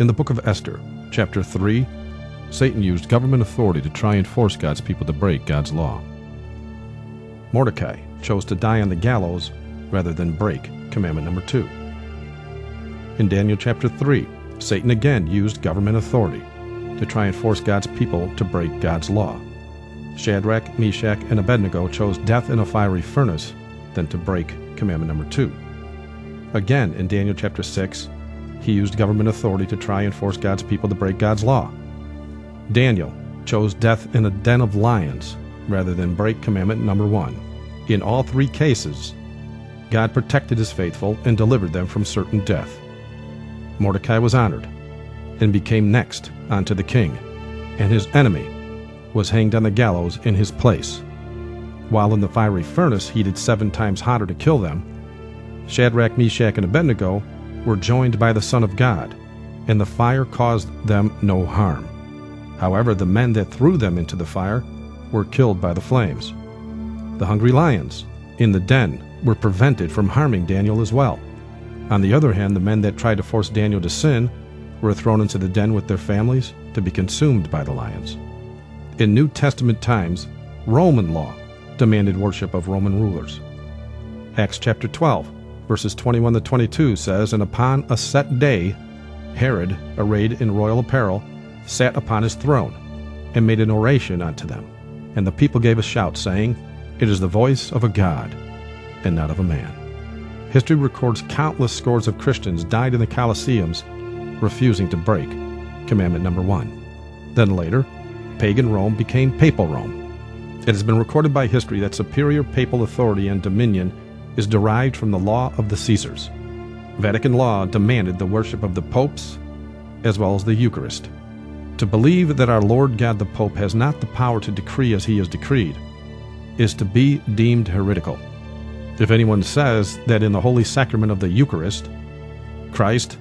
In the book of Esther, chapter 3, Satan used government authority to try and force God's people to break God's law. Mordecai chose to die on the gallows rather than break commandment number 2. In Daniel chapter 3, Satan again used government authority to try and force God's people to break God's law. Shadrach, Meshach, and Abednego chose death in a fiery furnace than to break commandment number 2. Again, in Daniel chapter 6, he used government authority to try and force God's people to break God's law. Daniel chose death in a den of lions rather than break commandment number 1. In all 3 cases, God protected his faithful and delivered them from certain death. Mordecai was honored and became next unto the king, and his enemy was hanged on the gallows in his place. While in the fiery furnace heated 7 times hotter to kill them, Shadrach, Meshach, and Abednego were joined by the Son of God, and the fire caused them no harm. However, the men that threw them into the fire were killed by the flames. The hungry lions in the den were prevented from harming Daniel as well. On the other hand, the men that tried to force Daniel to sin were thrown into the den with their families to be consumed by the lions. In New Testament times, Roman law demanded worship of Roman rulers. Acts chapter 12, verses 21 to 22 says, "And upon a set day, Herod, arrayed in royal apparel, sat upon his throne, and made an oration unto them. And the people gave a shout, saying, It is the voice of a God, and not of a man." History records countless scores of Christians died in the Colosseums, refusing to break commandment number 1. Then later, pagan Rome became papal Rome. It has been recorded by history that superior papal authority and dominion is derived from the law of the Caesars. Vatican law demanded the worship of the popes as well as the Eucharist. To believe that our Lord God the Pope has not the power to decree as he has decreed is to be deemed heretical. If anyone says that in the holy sacrament of the Eucharist, Christ,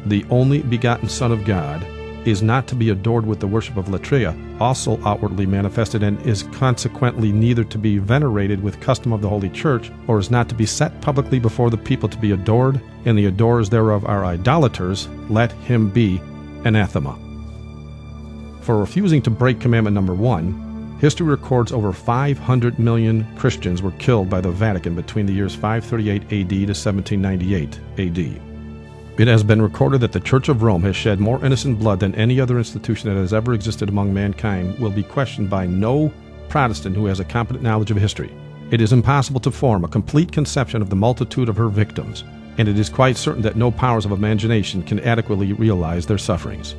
the only begotten Son of God, is not to be adored with the worship of latria, also outwardly manifested, and is consequently neither to be venerated with custom of the Holy Church, or is not to be set publicly before the people to be adored, and the adorers thereof are idolaters, let him be anathema. For refusing to break commandment number 1, history records over 500 million Christians were killed by the Vatican between the years 538 AD to 1798 AD. It has been recorded that the Church of Rome has shed more innocent blood than any other institution that has ever existed among mankind will be questioned by no Protestant who has a competent knowledge of history. It is impossible to form a complete conception of the multitude of her victims, and it is quite certain that no powers of imagination can adequately realize their sufferings.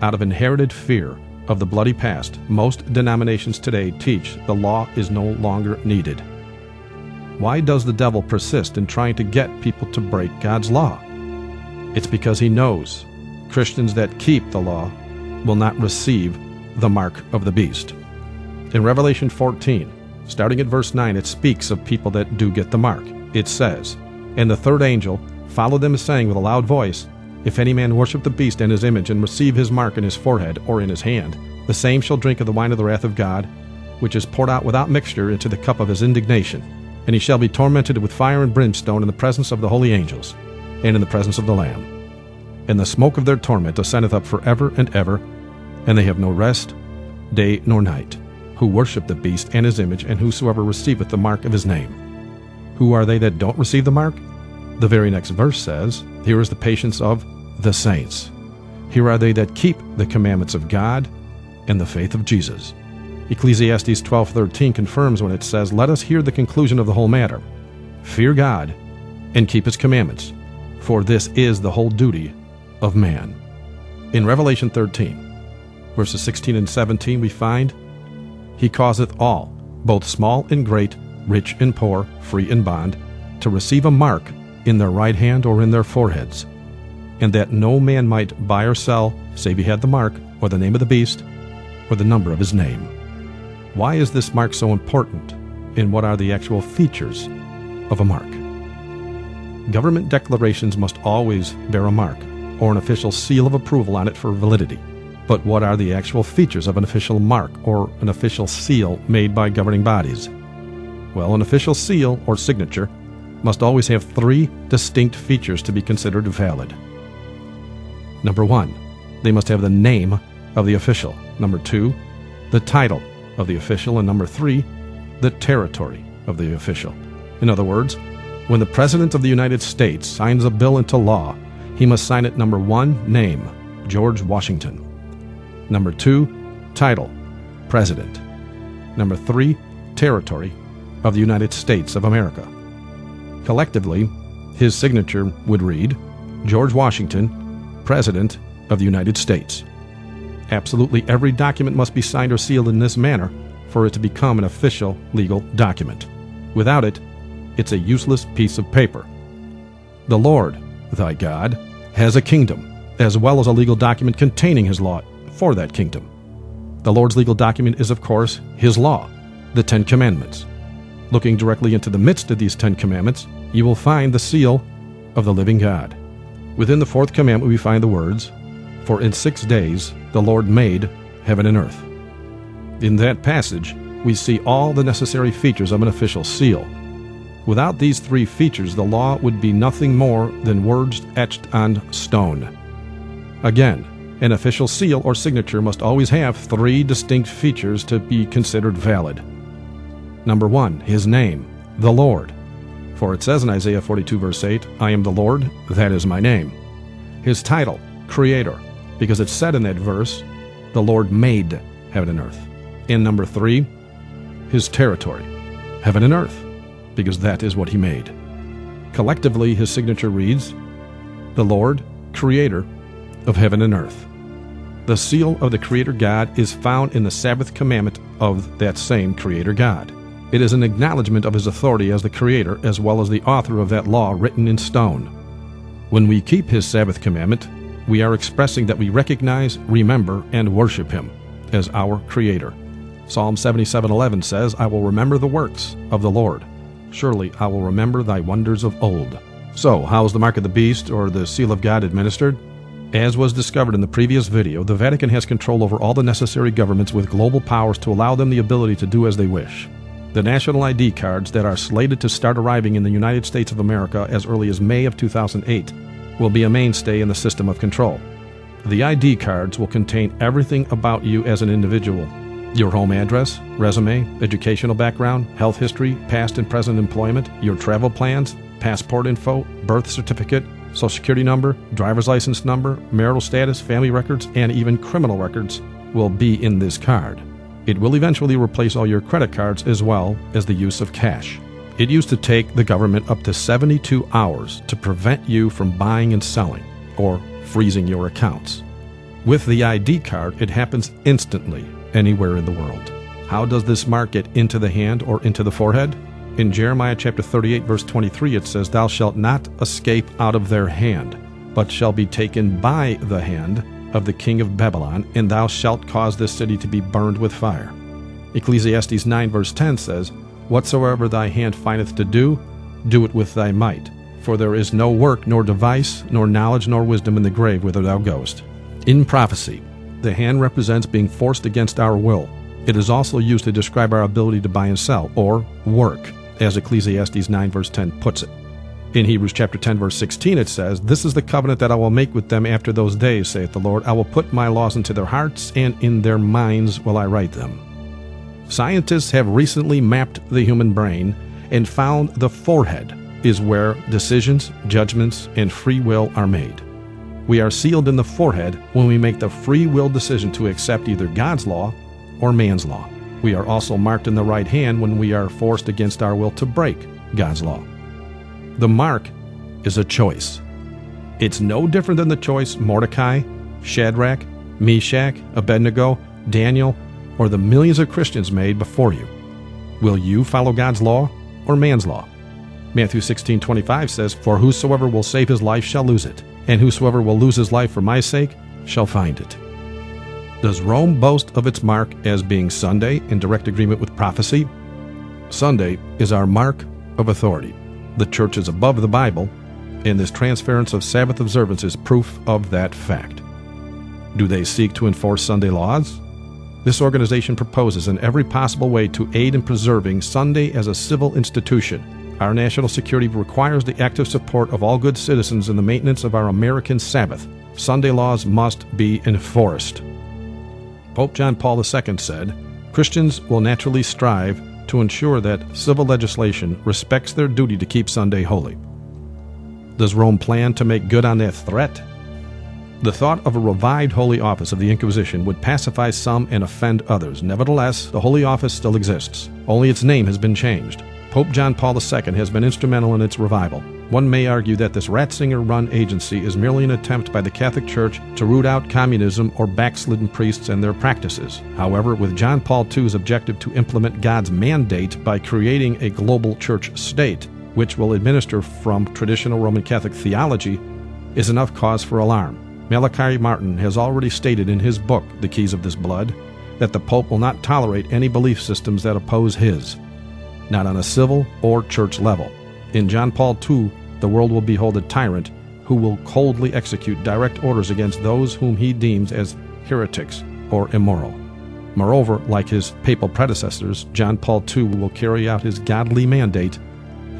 Out of inherited fear of the bloody past, most denominations today teach the law is no longer needed. Why does the devil persist in trying to get people to break God's law? It's because he knows Christians that keep the law will not receive the mark of the beast. In Revelation 14, starting at verse 9, it speaks of people that do get the mark. It says, "And the third angel followed them, saying with a loud voice, If any man worship the beast and his image, and receive his mark in his forehead or in his hand, the same shall drink of the wine of the wrath of God, which is poured out without mixture into the cup of his indignation. And he shall be tormented with fire and brimstone in the presence of the holy angels, and in the presence of the Lamb. And the smoke of their torment ascendeth up forever and ever, and they have no rest, day nor night, who worship the beast and his image, and whosoever receiveth the mark of his name." Who are they that don't receive the mark? The very next verse says, "Here is the patience of the saints. Here are they that keep the commandments of God and the faith of Jesus." Ecclesiastes 12:13 confirms when it says, "Let us hear the conclusion of the whole matter. Fear God and keep his commandments, for this is the whole duty of man." In Revelation 13, verses 16 and 17, we find, "He causeth all, both small and great, rich and poor, free and bond, to receive a mark in their right hand or in their foreheads, and that no man might buy or sell, save he had the mark, or the name of the beast, or the number of his name." Why is this mark so important, and what are the actual features of a mark? Government declarations must always bear a mark, or an official seal of approval on it for validity. But what are the actual features of an official mark, or an official seal made by governing bodies? Well, an official seal, or signature, must always have 3 distinct features to be considered valid. Number 1, they must have the name of the official. Number 2, the title of the official. And number 3, the territory of the official. In other words, when the President of the United States signs a bill into law, he must sign it number 1, name, George Washington. Number 2, title, President. Number 3, territory of the United States of America. Collectively, his signature would read, George Washington, President of the United States. Absolutely every document must be signed or sealed in this manner for it to become an official legal document. Without it, it's a useless piece of paper. The Lord, thy God, has a kingdom, as well as a legal document containing his law for that kingdom. The Lord's legal document is, of course, his law, the 10 Commandments. Looking directly into the midst of these 10 Commandments, you will find the seal of the living God. Within the 4th commandment we find the words, For in 6 days the Lord made heaven and earth. In that passage, we see all the necessary features of an official seal. Without these 3 features, the law would be nothing more than words etched on stone. Again, an official seal or signature must always have 3 distinct features to be considered valid. Number 1, his name, the Lord. For it says in Isaiah 42 verse 8, I am the Lord, that is my name. His title, Creator, because it said in that verse, the Lord made heaven and earth. And number 3, his territory, heaven and earth, because that is what he made. Collectively, his signature reads, the Lord, Creator of heaven and earth. The seal of the Creator God is found in the Sabbath commandment of that same Creator God. It is an acknowledgement of his authority as the Creator as well as the author of that law written in stone. When we keep his Sabbath commandment, we are expressing that we recognize, remember, and worship him as our Creator. Psalm 77:11 says, I will remember the works of the Lord. Surely I will remember thy wonders of old. So, how is the mark of the beast or the seal of God administered? As was discovered in the previous video, the Vatican has control over all the necessary governments with global powers to allow them the ability to do as they wish. The national ID cards that are slated to start arriving in the United States of America as early as May of 2008 will be a mainstay in the system of control. The ID cards will contain everything about you as an individual. Your home address, resume, educational background, health history, past and present employment, your travel plans, passport info, birth certificate, Social Security number, driver's license number, marital status, family records, and even criminal records will be in this card. It will eventually replace all your credit cards as well as the use of cash. It used to take the government up to 72 hours to prevent you from buying and selling or freezing your accounts. With the ID card, it happens instantly anywhere in the world. How does this mark get into the hand or into the forehead? In Jeremiah chapter 38 verse 23 it says, Thou shalt not escape out of their hand, but shall be taken by the hand of the king of Babylon, and thou shalt cause this city to be burned with fire. Ecclesiastes 9 verse 10 says, Whatsoever thy hand findeth to do, do it with thy might. For there is no work, nor device, nor knowledge, nor wisdom in the grave whither thou goest. In prophecy, the hand represents being forced against our will. It is also used to describe our ability to buy and sell, or work, as Ecclesiastes 9 verse 10 puts it. In Hebrews chapter 10 verse 16 it says, This is the covenant that I will make with them after those days, saith the Lord. I will put my laws into their hearts, and in their minds will I write them. Scientists have recently mapped the human brain and found the forehead is where decisions, judgments, and free will are made. We are sealed in the forehead when we make the free will decision to accept either God's law or man's law. We are also marked in the right hand when we are forced against our will to break God's law. The mark is a choice. It's no different than the choice Mordecai, Shadrach, Meshach, Abednego, Daniel, or the millions of Christians made before you. Will you follow God's law or man's law? Matthew 16:25 says, For whosoever will save his life shall lose it, and whosoever will lose his life for my sake shall find it. Does Rome boast of its mark as being Sunday in direct agreement with prophecy? Sunday is our mark of authority. The church is above the Bible, and this transference of Sabbath observance is proof of that fact. Do they seek to enforce Sunday laws? This organization proposes in every possible way to aid in preserving Sunday as a civil institution. Our national security requires the active support of all good citizens in the maintenance of our American Sabbath. Sunday laws must be enforced. Pope John Paul II said, Christians will naturally strive to ensure that civil legislation respects their duty to keep Sunday holy. Does Rome plan to make good on that threat? The thought of a revived Holy Office of the Inquisition would pacify some and offend others. Nevertheless, the Holy Office still exists. Only its name has been changed. Pope John Paul II has been instrumental in its revival. One may argue that this Ratzinger-run agency is merely an attempt by the Catholic Church to root out communism or backslidden priests and their practices. However, with John Paul II's objective to implement God's mandate by creating a global church state, which will administer from traditional Roman Catholic theology, is enough cause for alarm. Malachi Martin has already stated in his book, The Keys of This Blood, that the Pope will not tolerate any belief systems that oppose his, not on a civil or church level. In John Paul II, the world will behold a tyrant who will coldly execute direct orders against those whom he deems as heretics or immoral. Moreover, like his papal predecessors, John Paul II will carry out his godly mandate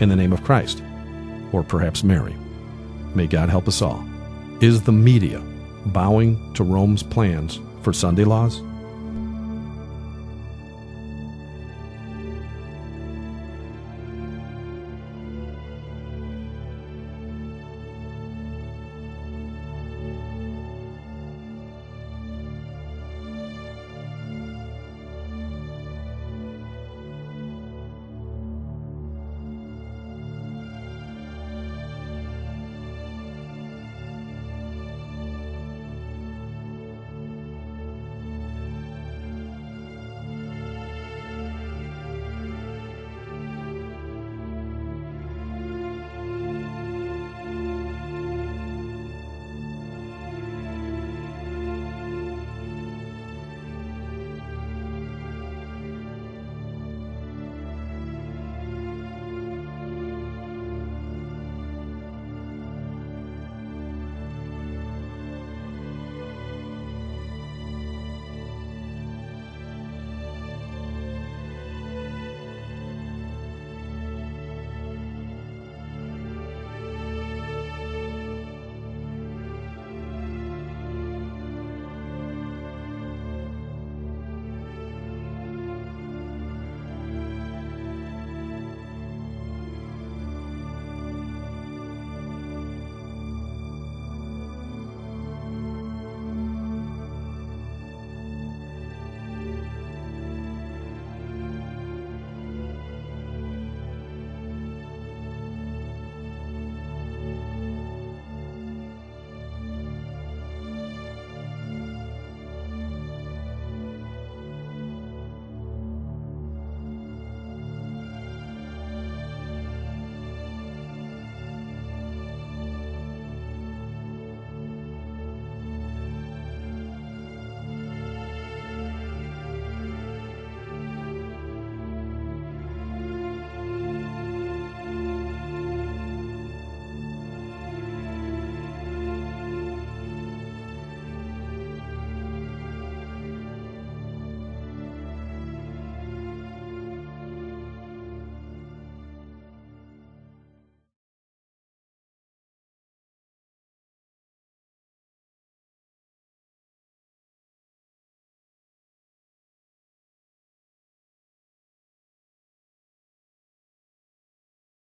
in the name of Christ, or perhaps Mary. May God help us all. Is the media bowing to Rome's plans for Sunday laws?